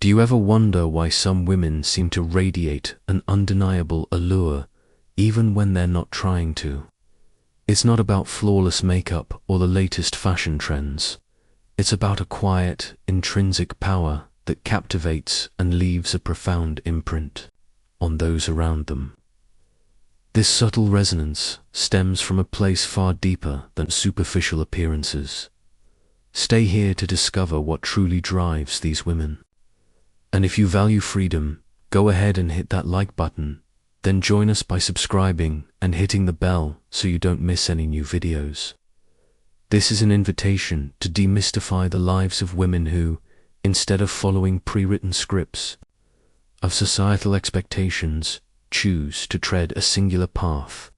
Do you ever wonder why some women seem to radiate an undeniable allure even when they're not trying to? It's not about flawless makeup or the latest fashion trends. It's about a quiet, intrinsic power that captivates and leaves a profound imprint on those around them. This subtle resonance stems from a place far deeper than superficial appearances. Stay here to discover what truly drives these women. And if you value freedom, go ahead and hit that like button, then join us by subscribing and hitting the bell so you don't miss any new videos. This is an invitation to demystify the lives of women who, instead of following pre-written scripts of societal expectations, choose to tread a singular path.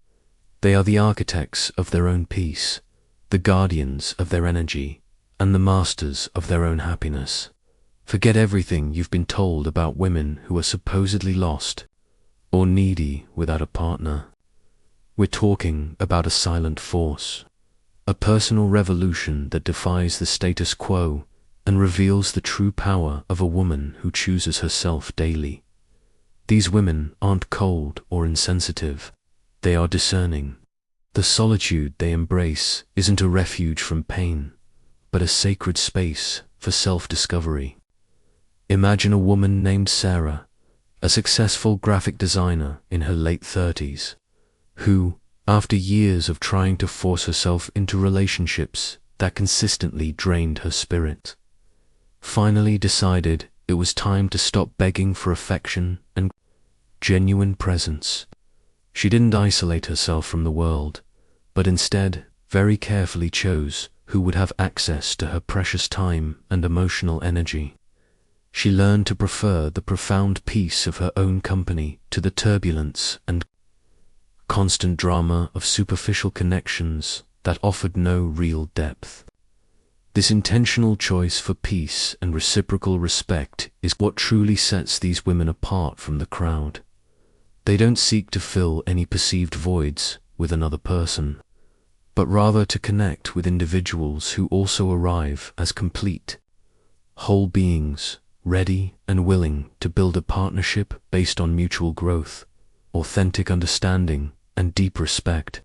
They are the architects of their own peace, the guardians of their energy, and the masters of their own happiness. Forget everything you've been told about women who are supposedly lost or needy without a partner. We're talking about a silent force, a personal revolution that defies the status quo and reveals the true power of a woman who chooses herself daily. These women aren't cold or insensitive. They are discerning. The solitude they embrace isn't a refuge from pain, but a sacred space for self-discovery. Imagine a woman named Sarah, a successful graphic designer in her late 30s, who, after years of trying to force herself into relationships that consistently drained her spirit, finally decided it was time to stop begging for affection and genuine presence. She didn't isolate herself from the world, but instead very carefully chose who would have access to her precious time and emotional energy. She learned to prefer the profound peace of her own company to the turbulence and constant drama of superficial connections that offered no real depth. This intentional choice for peace and reciprocal respect is what truly sets these women apart from the crowd. They don't seek to fill any perceived voids with another person, but rather to connect with individuals who also arrive as complete, whole beings, ready and willing to build a partnership based on mutual growth, authentic understanding, and deep respect.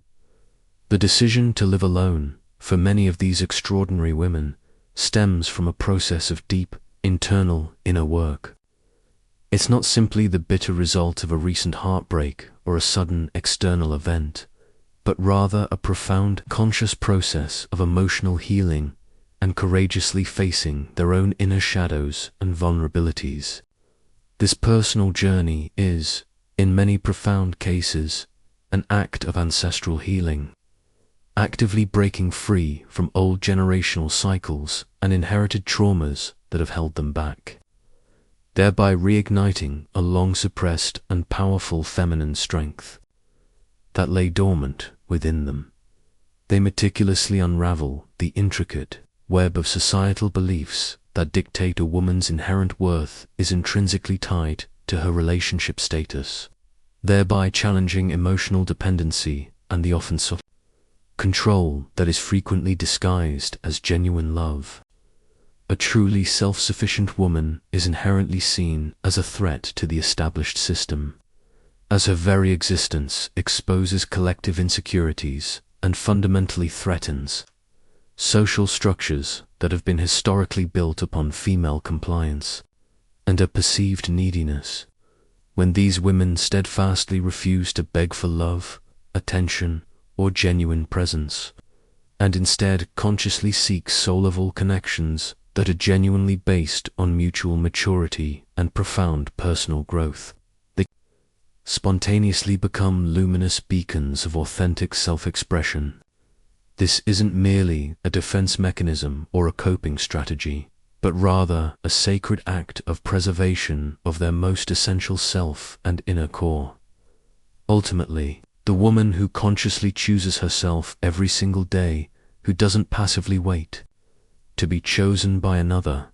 The decision to live alone, for many of these extraordinary women, stems from a process of deep, internal, inner work. It's not simply the bitter result of a recent heartbreak or a sudden external event, but rather a profound, conscious process of emotional healing and courageously facing their own inner shadows and vulnerabilities. This personal journey is, in many profound cases, an act of ancestral healing, actively breaking free from old generational cycles and inherited traumas that have held them back, thereby reigniting a long-suppressed and powerful feminine strength that lay dormant within them. They meticulously unravel the intricate web of societal beliefs that dictate a woman's inherent worth is intrinsically tied to her relationship status, thereby challenging emotional dependency and the often soft control that is frequently disguised as genuine love. A truly self-sufficient woman is inherently seen as a threat to the established system, as her very existence exposes collective insecurities and fundamentally threatens social structures that have been historically built upon female compliance and a perceived neediness. When these women steadfastly refuse to beg for love, attention, or genuine presence, and instead consciously seek soul-level connections that are genuinely based on mutual maturity and profound personal growth, they spontaneously become luminous beacons of authentic self-expression. This isn't merely a defense mechanism or a coping strategy, but rather a sacred act of preservation of their most essential self and inner core. Ultimately, the woman who consciously chooses herself every single day, who doesn't passively wait to be chosen by another,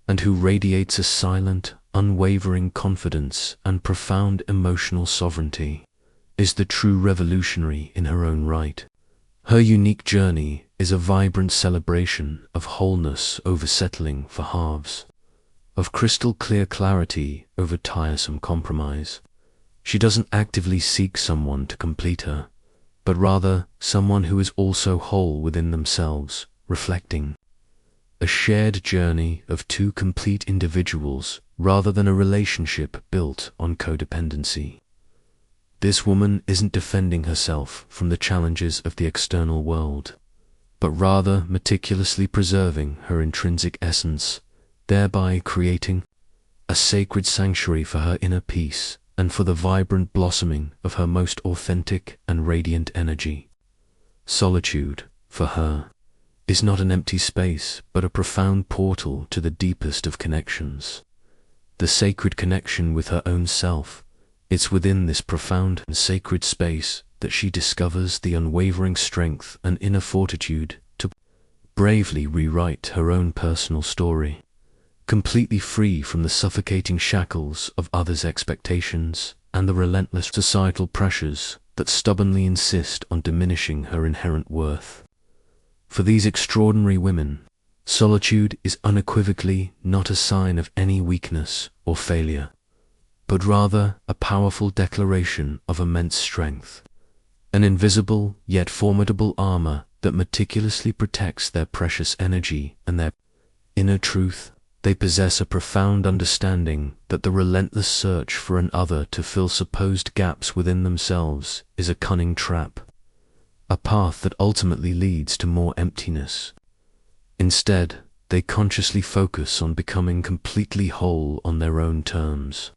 and who radiates a silent, unwavering confidence and profound emotional sovereignty, is the true revolutionary in her own right. Her unique journey is a vibrant celebration of wholeness over settling for halves, of crystal clear clarity over tiresome compromise. She doesn't actively seek someone to complete her, but rather someone who is also whole within themselves, reflecting a shared journey of two complete individuals rather than a relationship built on codependency. This woman isn't defending herself from the challenges of the external world, but rather meticulously preserving her intrinsic essence, thereby creating a sacred sanctuary for her inner peace and for the vibrant blossoming of her most authentic and radiant energy. Solitude, for her, is not an empty space, but a profound portal to the deepest of connections. The sacred connection with her own self. It's within this profound and sacred space that she discovers the unwavering strength and inner fortitude to bravely rewrite her own personal story, completely free from the suffocating shackles of others' expectations and the relentless societal pressures that stubbornly insist on diminishing her inherent worth. For these extraordinary women, solitude is unequivocally not a sign of any weakness or failure, but rather a powerful declaration of immense strength, an invisible yet formidable armor that meticulously protects their precious energy and their inner truth. They possess a profound understanding that the relentless search for an other to fill supposed gaps within themselves is a cunning trap, a path that ultimately leads to more emptiness. Instead, they consciously focus on becoming completely whole on their own terms,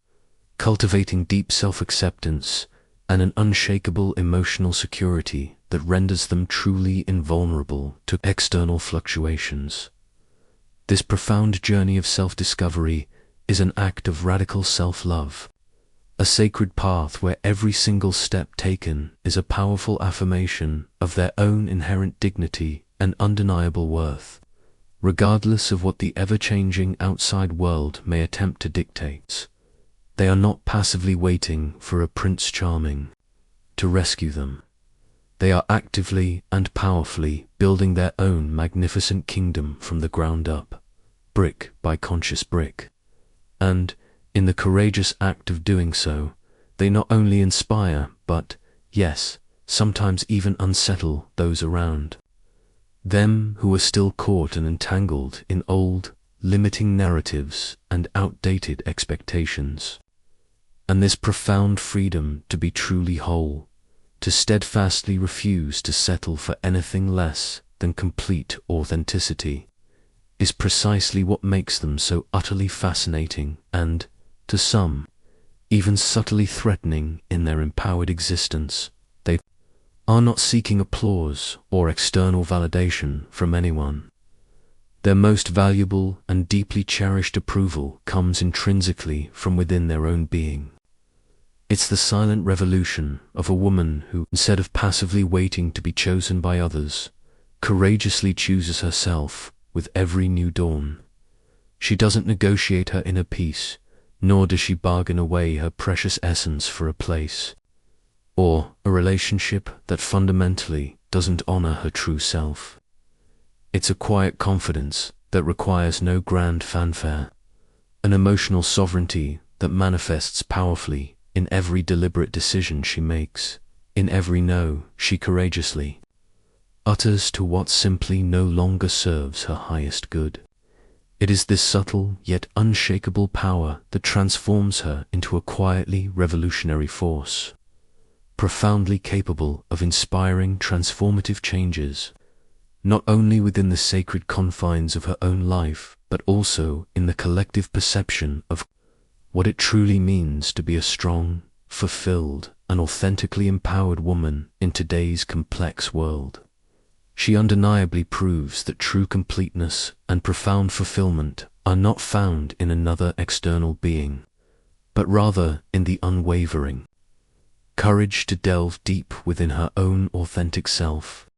cultivating deep self-acceptance and an unshakable emotional security that renders them truly invulnerable to external fluctuations. This profound journey of self-discovery is an act of radical self-love, a sacred path where every single step taken is a powerful affirmation of their own inherent dignity and undeniable worth, regardless of what the ever-changing outside world may attempt to dictate. They are not passively waiting for a Prince Charming to rescue them. They are actively and powerfully building their own magnificent kingdom from the ground up, brick by conscious brick. And, in the courageous act of doing so, they not only inspire, but, yes, sometimes even unsettle those around them who are still caught and entangled in old, limiting narratives and outdated expectations. And this profound freedom to be truly whole, to steadfastly refuse to settle for anything less than complete authenticity, is precisely what makes them so utterly fascinating and, to some, even subtly threatening in their empowered existence. They are not seeking applause or external validation from anyone. Their most valuable and deeply cherished approval comes intrinsically from within their own being. It's the silent revolution of a woman who, instead of passively waiting to be chosen by others, courageously chooses herself with every new dawn. She doesn't negotiate her inner peace, nor does she bargain away her precious essence for a place or a relationship that fundamentally doesn't honor her true self. It's a quiet confidence that requires no grand fanfare, an emotional sovereignty that manifests powerfully in every deliberate decision she makes, in every no she courageously utters to what simply no longer serves her highest good. It is this subtle yet unshakable power that transforms her into a quietly revolutionary force, profoundly capable of inspiring transformative changes, not only within the sacred confines of her own life, but also in the collective perception of what it truly means to be a strong, fulfilled, and authentically empowered woman in today's complex world. She undeniably proves that true completeness and profound fulfillment are not found in another external being, but rather in the unwavering courage to delve deep within her own authentic self.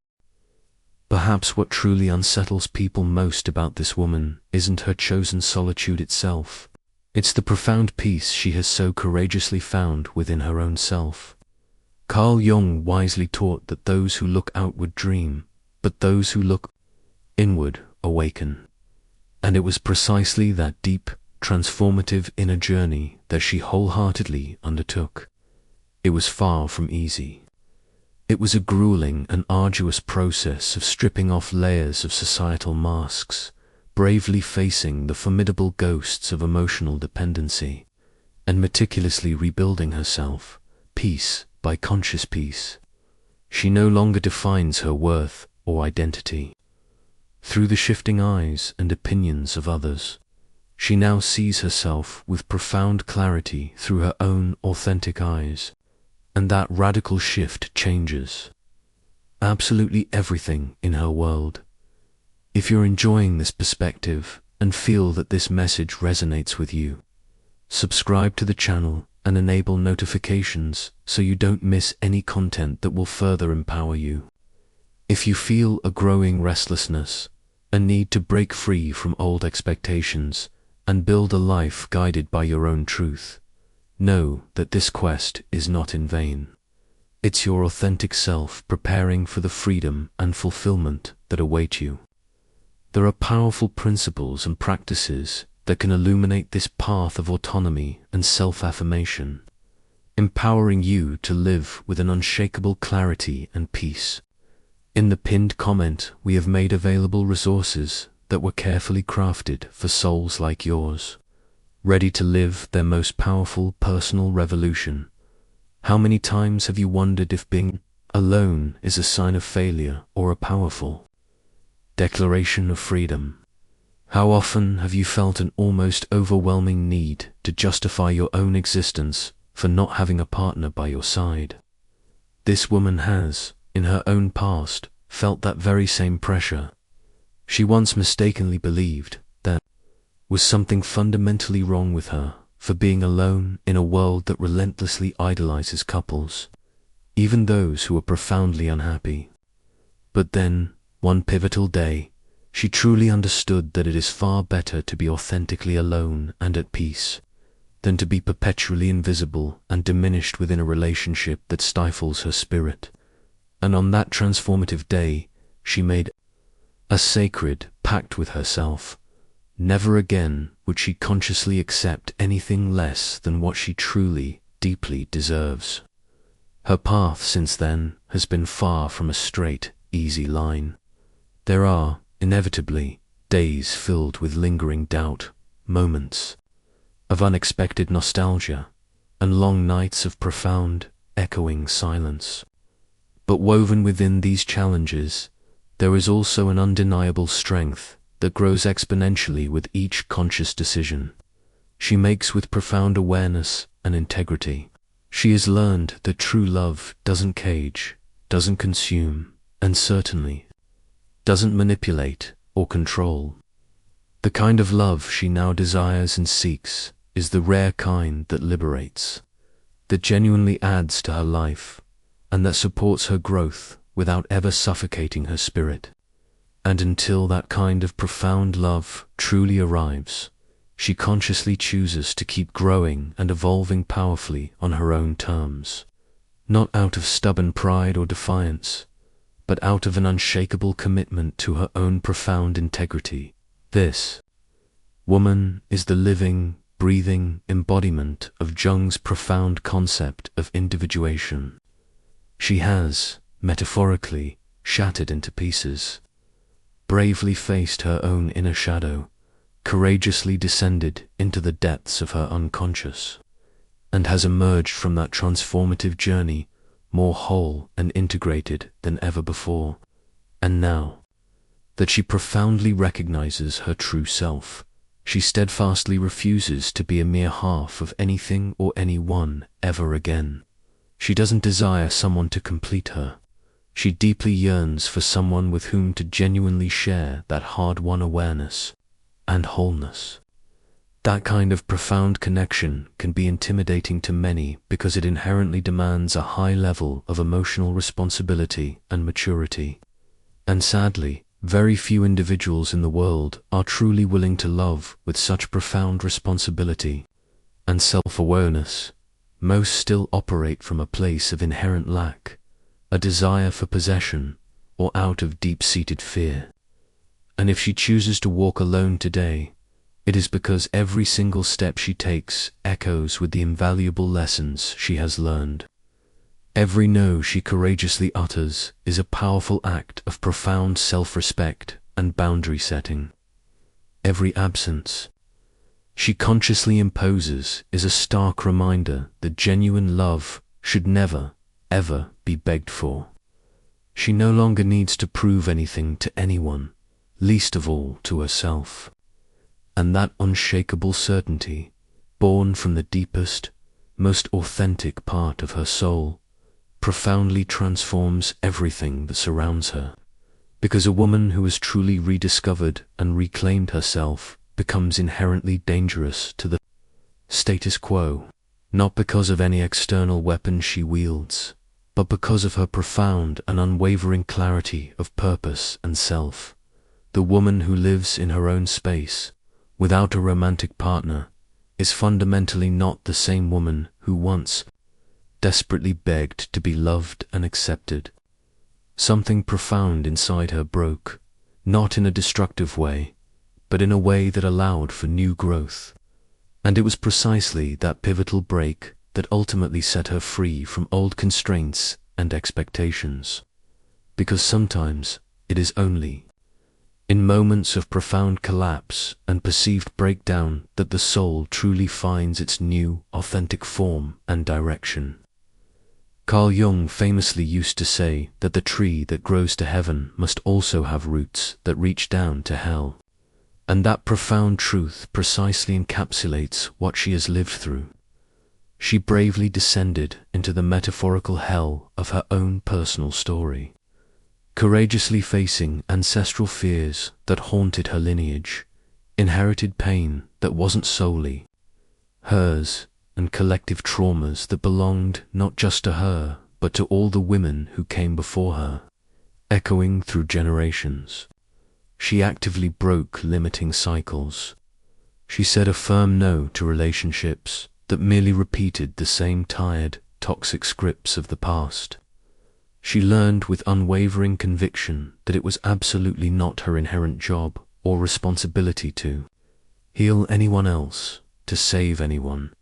Perhaps what truly unsettles people most about this woman isn't her chosen solitude itself. It's the profound peace she has so courageously found within her own self. Carl Jung wisely taught that those who look outward dream, but those who look inward awaken. And it was precisely that deep, transformative inner journey that she wholeheartedly undertook. It was far from easy. It was a grueling and arduous process of stripping off layers of societal masks, bravely facing the formidable ghosts of emotional dependency, and meticulously rebuilding herself, piece by conscious piece. She no longer defines her worth or identity through the shifting eyes and opinions of others. She now sees herself with profound clarity through her own authentic eyes, and that radical shift changes absolutely everything in her world. If you're enjoying this perspective and feel that this message resonates with you, subscribe to the channel and enable notifications so you don't miss any content that will further empower you. If you feel a growing restlessness, a need to break free from old expectations and build a life guided by your own truth, know that this quest is not in vain. It's your authentic self preparing for the freedom and fulfillment that await you. There are powerful principles and practices that can illuminate this path of autonomy and self-affirmation, empowering you to live with an unshakable clarity and peace. In the pinned comment, we have made available resources that were carefully crafted for souls like yours, ready to live their most powerful personal revolution. How many times have you wondered if being alone is a sign of failure or a powerful declaration of freedom? How often have you felt an almost overwhelming need to justify your own existence for not having a partner by your side? This woman has, in her own past, felt that very same pressure. She once mistakenly believed that was something fundamentally wrong with her for being alone in a world that relentlessly idolizes couples, even those who are profoundly unhappy. But then, one pivotal day, she truly understood that it is far better to be authentically alone and at peace than to be perpetually invisible and diminished within a relationship that stifles her spirit. And on that transformative day, she made a sacred pact with herself. Never again would she consciously accept anything less than what she truly, deeply deserves. Her path since then has been far from a straight, easy line. There are, inevitably, days filled with lingering doubt, moments of unexpected nostalgia, and long nights of profound, echoing silence. But woven within these challenges, there is also an undeniable strength that grows exponentially with each conscious decision she makes with profound awareness and integrity. She has learned that true love doesn't cage, doesn't consume, and certainly doesn't manipulate or control. The kind of love she now desires and seeks is the rare kind that liberates, that genuinely adds to her life, and that supports her growth without ever suffocating her spirit. And until that kind of profound love truly arrives, she consciously chooses to keep growing and evolving powerfully on her own terms, not out of stubborn pride or defiance, but out of an unshakable commitment to her own profound integrity. This woman is the living, breathing embodiment of Jung's profound concept of individuation. She has, metaphorically, shattered into pieces, bravely faced her own inner shadow, courageously descended into the depths of her unconscious, and has emerged from that transformative journey more whole and integrated than ever before. And now that she profoundly recognizes her true self, she steadfastly refuses to be a mere half of anything or anyone ever again. She doesn't desire someone to complete her. She deeply yearns for someone with whom to genuinely share that hard-won awareness and wholeness. That kind of profound connection can be intimidating to many because it inherently demands a high level of emotional responsibility and maturity. And sadly, very few individuals in the world are truly willing to love with such profound responsibility and self-awareness. Most still operate from a place of inherent lack, a desire for possession, or out of deep-seated fear. And if she chooses to walk alone today, It is because every single step she takes echoes with the invaluable lessons she has learned. Every no she courageously utters is a powerful act of profound self-respect and boundary setting. Every absence she consciously imposes is a stark reminder that genuine love should never, ever be begged for. She no longer needs to prove anything to anyone, least of all to herself. And that unshakable certainty, born from the deepest, most authentic part of her soul, profoundly transforms everything that surrounds her. Because a woman who has truly rediscovered and reclaimed herself becomes inherently dangerous to the status quo, not because of any external weapon she wields, but because of her profound and unwavering clarity of purpose and self. The woman who lives in her own space, without a romantic partner, is fundamentally not the same woman who once desperately begged to be loved and accepted. Something profound inside her broke, not in a destructive way, but in a way that allowed for new growth. And it was precisely that pivotal break that ultimately set her free from old constraints and expectations. Because sometimes it is only in moments of profound collapse and perceived breakdown that the soul truly finds its new, authentic form and direction. Carl Jung famously used to say that the tree that grows to heaven must also have roots that reach down to hell. And that profound truth precisely encapsulates what she has lived through. She bravely descended into the metaphorical hell of her own personal story, courageously facing ancestral fears that haunted her lineage, inherited pain that wasn't solely hers, and collective traumas that belonged not just to her, but to all the women who came before her, echoing through generations. She actively broke limiting cycles. She said a firm no to relationships that merely repeated the same tired, toxic scripts of the past. She learned with unwavering conviction that it was absolutely not her inherent job or responsibility to heal anyone else, to save anyone,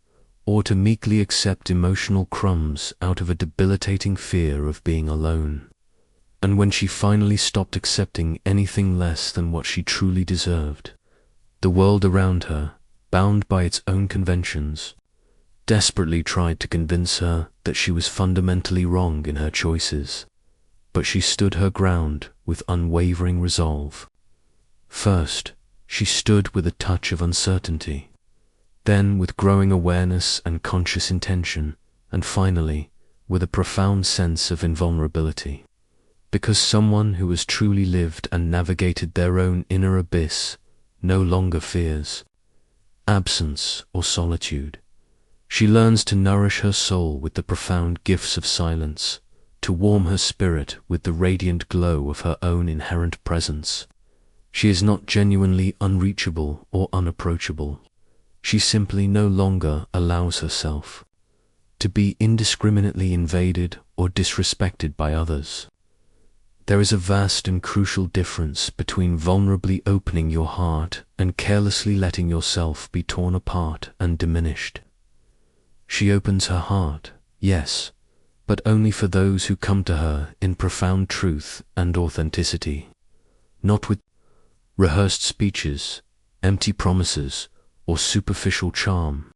or to meekly accept emotional crumbs out of a debilitating fear of being alone. And when she finally stopped accepting anything less than what she truly deserved, the world around her, bound by its own conventions, desperately tried to convince her that she was fundamentally wrong in her choices. But she stood her ground with unwavering resolve. First, she stood with a touch of uncertainty, then with growing awareness and conscious intention, and finally, with a profound sense of invulnerability. Because someone who has truly lived and navigated their own inner abyss no longer fears absence or solitude. She learns to nourish her soul with the profound gifts of silence, to warm her spirit with the radiant glow of her own inherent presence. She is not genuinely unreachable or unapproachable. She simply no longer allows herself to be indiscriminately invaded or disrespected by others. There is a vast and crucial difference between vulnerably opening your heart and carelessly letting yourself be torn apart and diminished. She opens her heart, yes, but only for those who come to her in profound truth and authenticity, not with rehearsed speeches, empty promises, or superficial charm.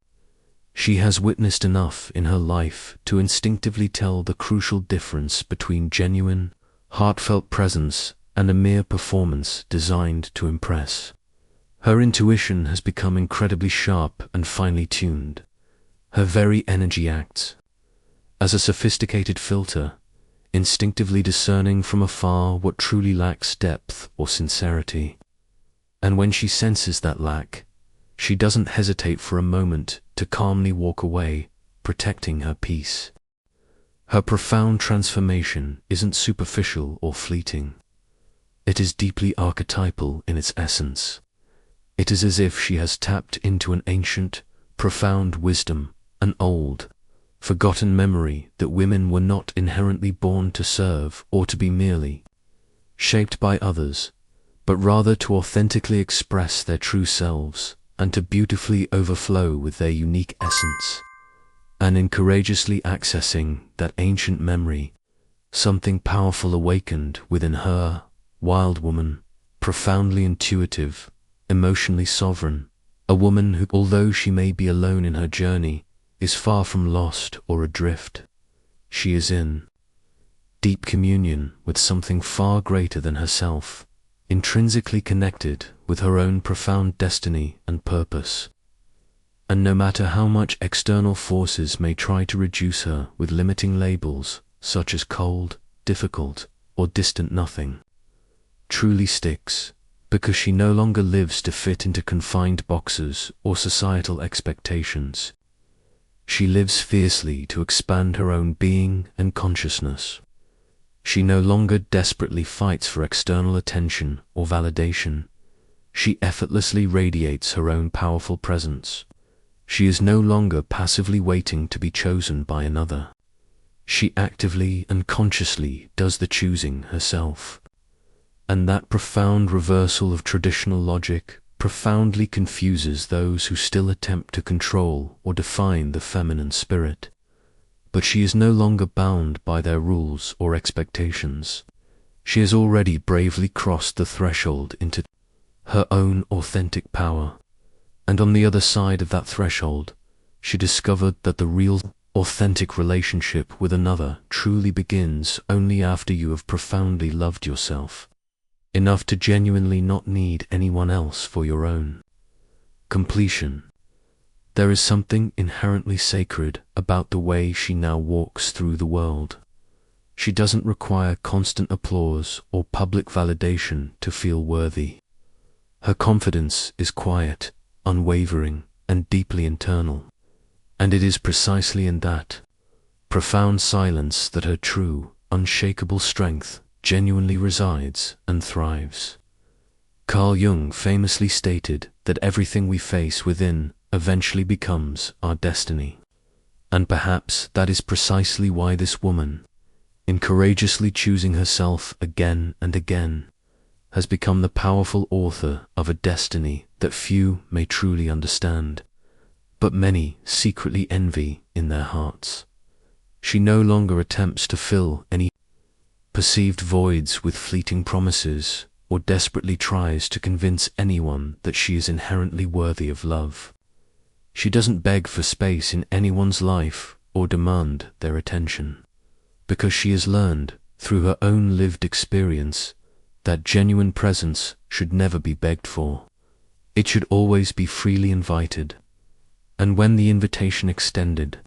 She has witnessed enough in her life to instinctively tell the crucial difference between genuine, heartfelt presence and a mere performance designed to impress. Her intuition has become incredibly sharp and finely tuned. Her very energy acts as a sophisticated filter, instinctively discerning from afar what truly lacks depth or sincerity. And when she senses that lack, she doesn't hesitate for a moment to calmly walk away, protecting her peace. Her profound transformation isn't superficial or fleeting. It is deeply archetypal in its essence. It is as if she has tapped into an ancient, profound wisdom, an old, forgotten memory that women were not inherently born to serve or to be merely shaped by others, but rather to authentically express their true selves and to beautifully overflow with their unique essence. And in courageously accessing that ancient memory, something powerful awakened within her, wild woman, profoundly intuitive, emotionally sovereign, a woman who, although she may be alone in her journey, is far from lost or adrift. She is in deep communion with something far greater than herself, intrinsically connected with her own profound destiny and purpose. And no matter how much external forces may try to reduce her with limiting labels such as cold, difficult, or distant, nothing truly sticks, because she no longer lives to fit into confined boxes or societal expectations. She lives fiercely to expand her own being and consciousness. She no longer desperately fights for external attention or validation. She effortlessly radiates her own powerful presence. She is no longer passively waiting to be chosen by another. She actively and consciously does the choosing herself. And that profound reversal of traditional logic profoundly confuses those who still attempt to control or define the feminine spirit. But she is no longer bound by their rules or expectations. She has already bravely crossed the threshold into her own authentic power. And on the other side of that threshold, she discovered that the real, authentic relationship with another truly begins only after you have profoundly loved yourself, enough to genuinely not need anyone else for your own completion. There is something inherently sacred about the way she now walks through the world. She doesn't require constant applause or public validation to feel worthy. Her confidence is quiet, unwavering, and deeply internal. And it is precisely in that profound silence that her true, unshakable strength genuinely resides and thrives. Carl Jung famously stated that everything we face within eventually becomes our destiny. And perhaps that is precisely why this woman, in courageously choosing herself again and again, has become the powerful author of a destiny that few may truly understand, but many secretly envy in their hearts. She no longer attempts to fill any perceived voids with fleeting promises, or desperately tries to convince anyone that she is inherently worthy of love. She doesn't beg for space in anyone's life or demand their attention, because she has learned, through her own lived experience, that genuine presence should never be begged for. It should always be freely invited. And when the invitation extended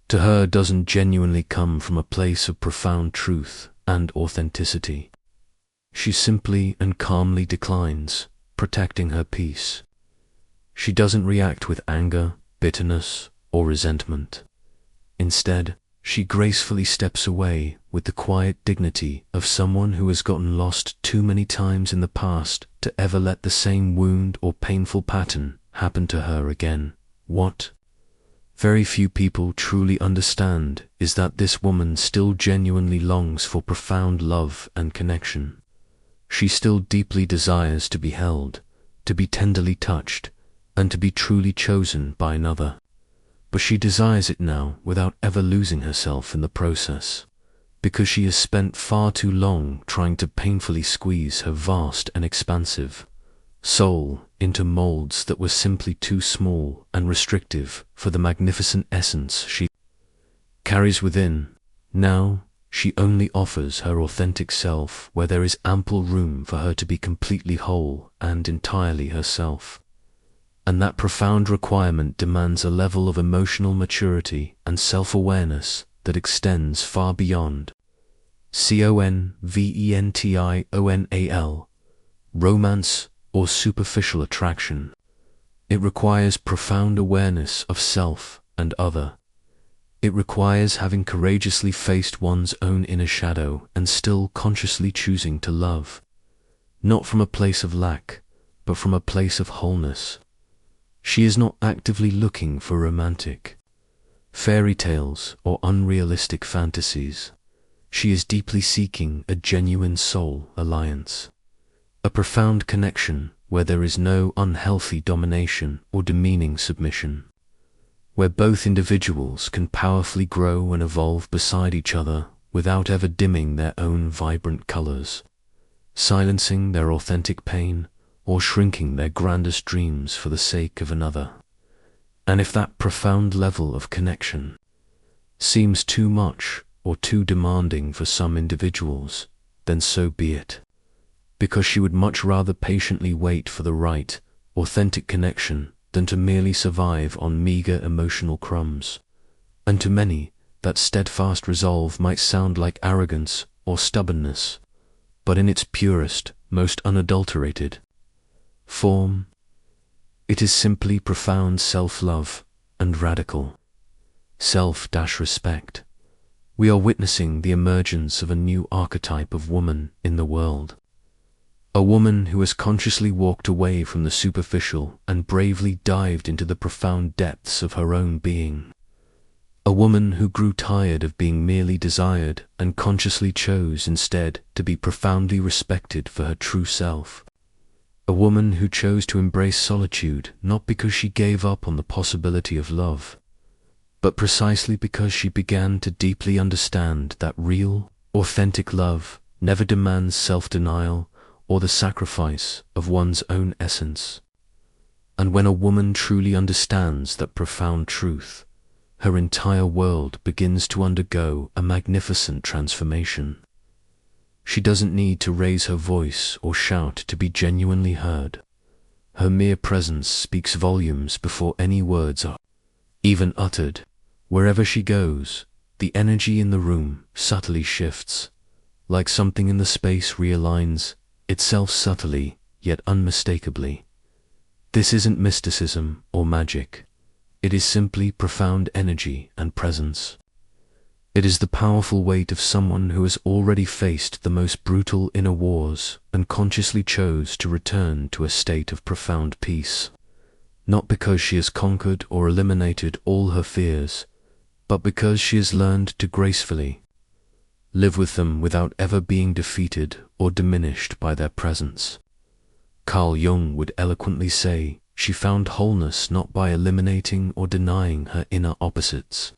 to her doesn't genuinely come from a place of profound truth and authenticity, she simply and calmly declines, protecting her peace. She doesn't react with anger, bitterness, or resentment. Instead, she gracefully steps away with the quiet dignity of someone who has gotten lost too many times in the past to ever let the same wound or painful pattern happen to her again. What very few people truly understand is that this woman still genuinely longs for profound love and connection. She still deeply desires to be held, to be tenderly touched, and to be truly chosen by another. But she desires it now without ever losing herself in the process, because she has spent far too long trying to painfully squeeze her vast and expansive soul into molds that were simply too small and restrictive for the magnificent essence she carries within. Now, she only offers her authentic self where there is ample room for her to be completely whole and entirely herself. And that profound requirement demands a level of emotional maturity and self-awareness that extends far beyond conventional romance or superficial attraction. It requires profound awareness of self and other. It requires having courageously faced one's own inner shadow and still consciously choosing to love, not from a place of lack, but from a place of wholeness. She is not actively looking for romantic fairy tales or unrealistic fantasies. She is deeply seeking a genuine soul alliance, a profound connection where there is no unhealthy domination or demeaning submission, where both individuals can powerfully grow and evolve beside each other without ever dimming their own vibrant colors, silencing their authentic pain, or shrinking their grandest dreams for the sake of another. And if that profound level of connection seems too much or too demanding for some individuals, then so be it, because she would much rather patiently wait for the right, authentic connection than to merely survive on meager emotional crumbs. And to many, that steadfast resolve might sound like arrogance or stubbornness, but in its purest, most unadulterated form, it is simply profound self-love and radical self-respect. We are witnessing the emergence of a new archetype of woman in the world. A woman who has consciously walked away from the superficial and bravely dived into the profound depths of her own being. A woman who grew tired of being merely desired and consciously chose instead to be profoundly respected for her true self. A woman who chose to embrace solitude not because she gave up on the possibility of love, but precisely because she began to deeply understand that real, authentic love never demands self-denial or the sacrifice of one's own essence. And when a woman truly understands that profound truth, her entire world begins to undergo a magnificent transformation. She doesn't need to raise her voice or shout to be genuinely heard. Her mere presence speaks volumes before any words are even uttered. Wherever she goes, the energy in the room subtly shifts, like something in the space realigns itself subtly yet unmistakably. This isn't mysticism or magic. It is simply profound energy and presence. It is the powerful weight of someone who has already faced the most brutal inner wars and consciously chose to return to a state of profound peace, not because she has conquered or eliminated all her fears, but because she has learned to gracefully live with them without ever being defeated or diminished by their presence. Carl Jung would eloquently say she found wholeness not by eliminating or denying her inner opposites,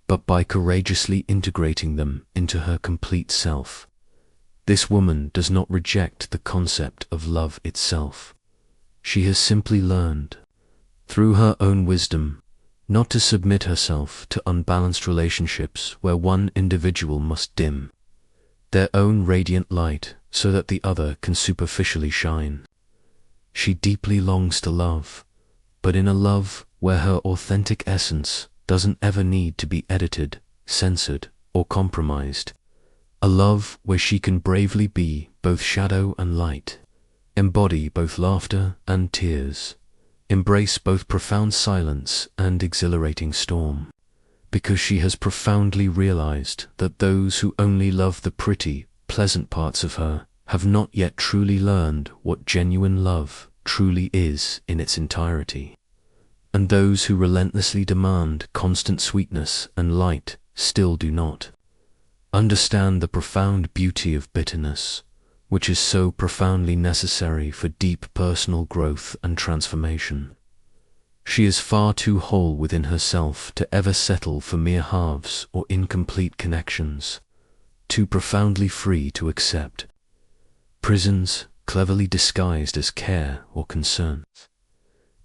but by courageously integrating them into her complete self. This woman does not reject the concept of love itself. She has simply learned, through her own wisdom, not to submit herself to unbalanced relationships where one individual must dim their own radiant light so that the other can superficially shine. She deeply longs to love, but in a love where her authentic essence doesn't ever need to be edited, censored, or compromised. A love where she can bravely be both shadow and light, embody both laughter and tears, embrace both profound silence and exhilarating storm, because she has profoundly realized that those who only love the pretty, pleasant parts of her have not yet truly learned what genuine love truly is in its entirety. And those who relentlessly demand constant sweetness and light still do not understand the profound beauty of bitterness, which is so profoundly necessary for deep personal growth and transformation. She is far too whole within herself to ever settle for mere halves or incomplete connections, too profoundly free to accept prisons cleverly disguised as care or concern,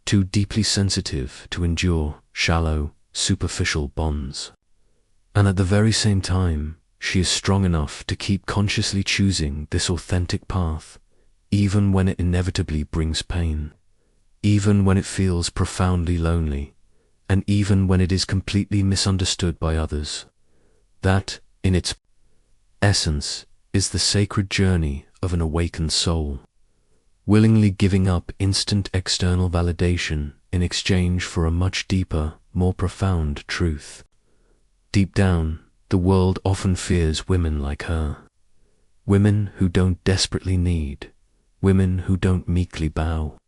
too deeply sensitive to endure shallow, superficial bonds. And at the very same time, she is strong enough to keep consciously choosing this authentic path, even when it inevitably brings pain, even when it feels profoundly lonely, and even when it is completely misunderstood by others. That, in its essence, is the sacred journey of an awakened soul, willingly giving up instant external validation in exchange for a much deeper, more profound truth. Deep down, the world often fears women like her. Women who don't desperately need, women who don't meekly bow,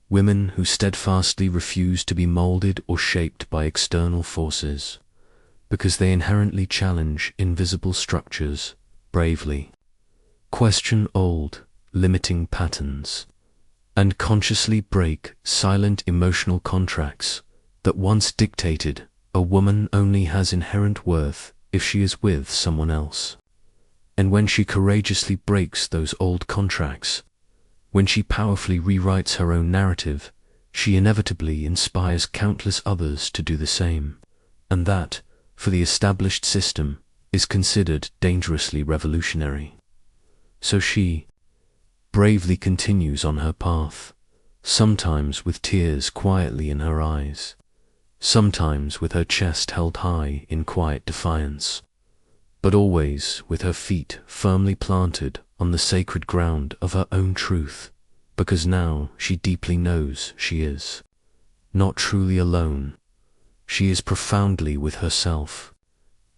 women who steadfastly refuse to be molded or shaped by external forces, because they inherently challenge invisible structures bravely, question old, limiting patterns, and consciously break silent emotional contracts that once dictated a woman only has inherent worth if she is with someone else. And when she courageously breaks those old contracts, when she powerfully rewrites her own narrative, she inevitably inspires countless others to do the same. And that, for the established system, is considered dangerously revolutionary. So she bravely continues on her path, sometimes with tears quietly in her eyes, sometimes with her chest held high in quiet defiance, but always with her feet firmly planted on the sacred ground of her own truth, because now she deeply knows she is not truly alone. She is profoundly with herself,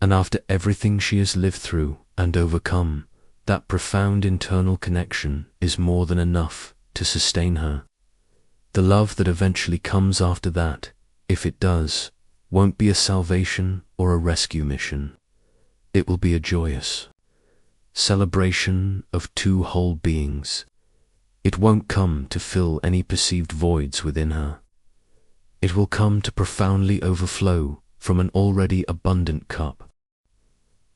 and after everything she has lived through and overcome, that profound internal connection is more than enough to sustain her. The love that eventually comes after that, if it does, won't be a salvation or a rescue mission. It will be a joyous celebration of two whole beings. It won't come to fill any perceived voids within her. It will come to profoundly overflow from an already abundant cup.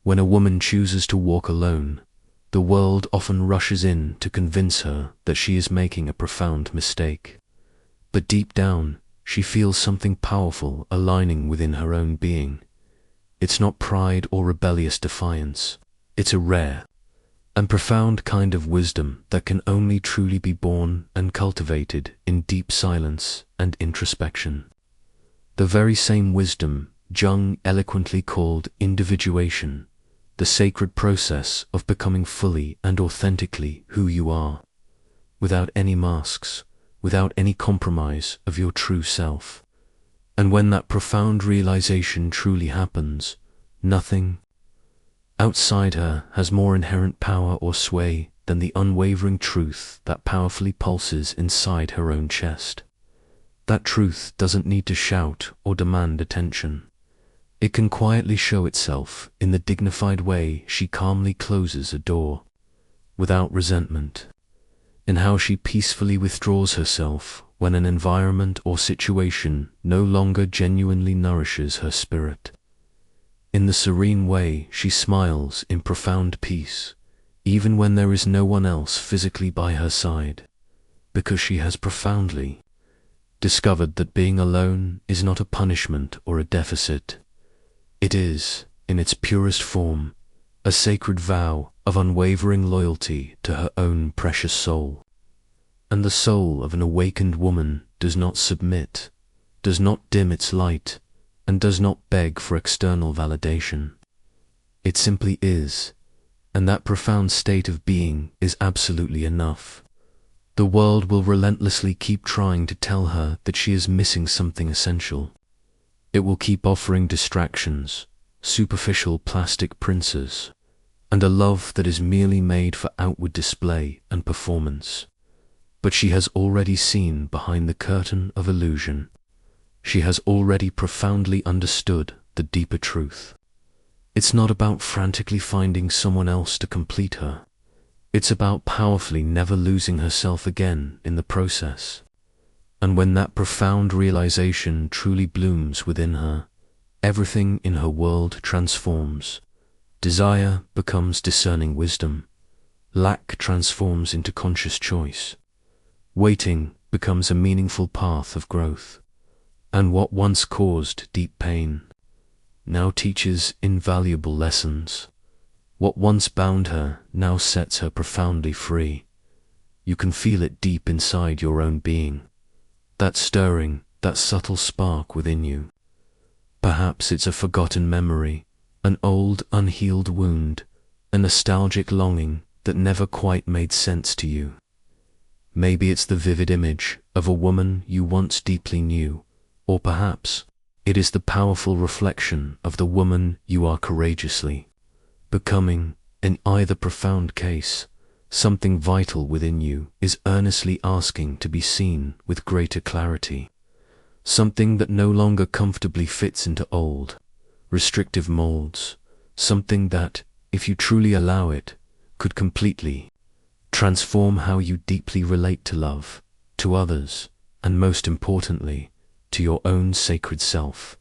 When a woman chooses to walk alone, the world often rushes in to convince her that she is making a profound mistake. But deep down, she feels something powerful aligning within her own being. It's not pride or rebellious defiance. It's a rare and profound kind of wisdom that can only truly be born and cultivated in deep silence and introspection. The very same wisdom Jung eloquently called individuation, the sacred process of becoming fully and authentically who you are, without any masks, without any compromise of your true self. And when that profound realization truly happens, nothing outside her has more inherent power or sway than the unwavering truth that powerfully pulses inside her own chest. That truth doesn't need to shout or demand attention. It can quietly show itself in the dignified way she calmly closes a door, without resentment, in how she peacefully withdraws herself when an environment or situation no longer genuinely nourishes her spirit. In the serene way she smiles in profound peace, even when there is no one else physically by her side, because she has profoundly discovered that being alone is not a punishment or a deficit. It is, in its purest form, a sacred vow of unwavering loyalty to her own precious soul. And the soul of an awakened woman does not submit, does not dim its light, and does not beg for external validation. It simply is, and that profound state of being is absolutely enough. The world will relentlessly keep trying to tell her that she is missing something essential. It will keep offering distractions, superficial plastic princes, and a love that is merely made for outward display and performance. But she has already seen behind the curtain of illusion. She has already profoundly understood the deeper truth. It's not about frantically finding someone else to complete her. It's about powerfully never losing herself again in the process. And when that profound realization truly blooms within her, everything in her world transforms. Desire becomes discerning wisdom. Lack transforms into conscious choice. Waiting becomes a meaningful path of growth. And what once caused deep pain now teaches invaluable lessons. What once bound her now sets her profoundly free. You can feel it deep inside your own being. That stirring, that subtle spark within you. Perhaps it's a forgotten memory, an old unhealed wound, a nostalgic longing that never quite made sense to you. Maybe it's the vivid image of a woman you once deeply knew, or perhaps it is the powerful reflection of the woman you are courageously becoming. In either profound case, something vital within you is earnestly asking to be seen with greater clarity. Something that no longer comfortably fits into old, restrictive molds. Something that, if you truly allow it, could completely transform how you deeply relate to love, to others, and most importantly, to your own sacred self.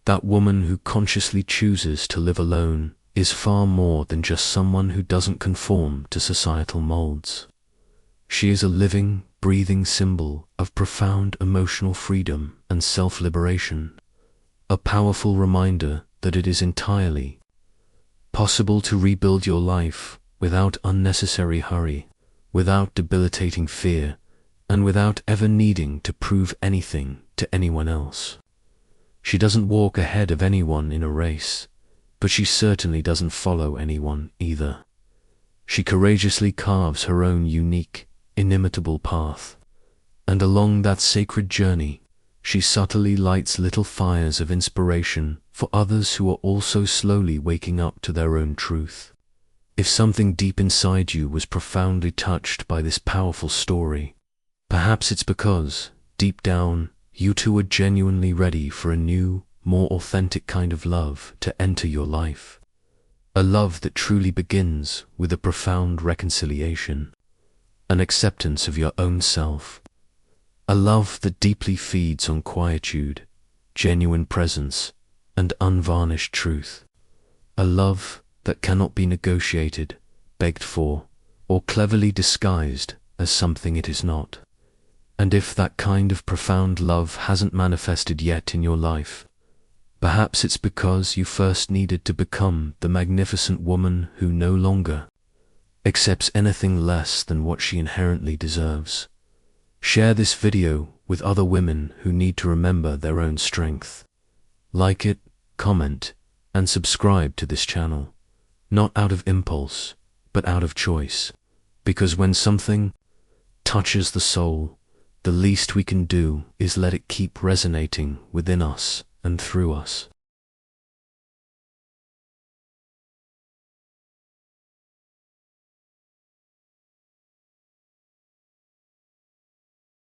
That woman who consciously chooses to live alone is far more than just someone who doesn't conform to societal molds. She is a living, breathing symbol of profound emotional freedom and self-liberation, a powerful reminder that it is entirely possible to rebuild your life without unnecessary hurry, without debilitating fear, and without ever needing to prove anything to anyone else. She doesn't walk ahead of anyone in a race, but she certainly doesn't follow anyone either. She courageously carves her own unique, inimitable path, and along that sacred journey, she subtly lights little fires of inspiration for others who are also slowly waking up to their own truth. If something deep inside you was profoundly touched by this powerful story, perhaps it's because, deep down, you too are genuinely ready for a new, more authentic kind of love to enter your life. A love that truly begins with a profound reconciliation, an acceptance of your own self. A love that deeply feeds on quietude, genuine presence, and unvarnished truth. A love that cannot be negotiated, begged for, or cleverly disguised as something it is not. And if that kind of profound love hasn't manifested yet in your life, perhaps it's because you first needed to become the magnificent woman who no longer accepts anything less than what she inherently deserves. Share this video with other women who need to remember their own strength. Like it, comment, and subscribe to this channel, not out of impulse, but out of choice, because when something touches the soul, the least we can do is let it keep resonating within us and through us.